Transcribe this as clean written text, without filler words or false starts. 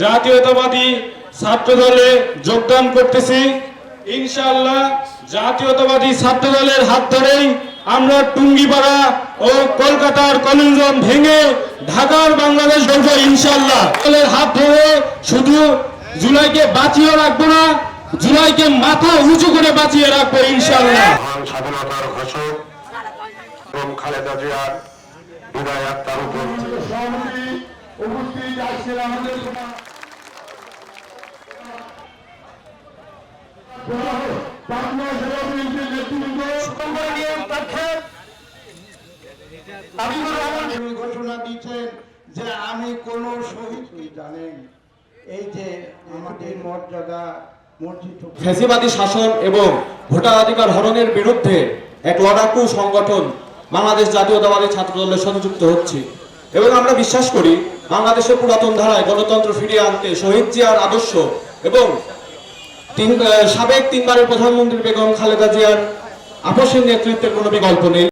জাতীয়তাবাদী ছাত্র দলে যোগদান করতেছি। ইনশাআল্লাহ জাতীয়তাবাদী ছাত্র দলের হাত ধরেই আমরা টুঙ্গিপাড়া ও কলকাতার কলিংজন ভেঙে ঢাকার বাংলাদেশ গড়ব ইনশাআল্লাহ। দলের হাত ধরে শুধু জুলাইকে বাঁচিয়ে রাখবো না, জুলাইকে মাথা উঁচু করে বাঁচিয়ে রাখবো ইনশাআল্লাহ। স্বাধীনতার ঘোষক এবং খালেদা জিয়ার বিদায় আত্মার উপর উপস্থিত আছেন আমাদের ঘোষণা দিচ্ছেন যে আমি কোন শহীদকে জানেন এই যে আমাদের মর্যাদা ফ্যাসিবাদী শাসন এবং ভোটাধিকার হরণের বিরুদ্ধে এক লড়াকু সংগঠন বাংলাদেশ জাতীয়তাবাদী ছাত্র দলের সাথে যুক্ত হচ্ছে এবং আমরা বিশ্বাস করি বাংলাদেশের পুরাতন ধারায় গণতন্ত্র ফিরিয়ে আনতে শহীদ জিয়ার আদর্শ এবং সাবেক 3 বারের প্রধানমন্ত্রী বেগম খালেদা জিয়ার আপসের নেতৃত্বের কোনো বিকল্প নেই।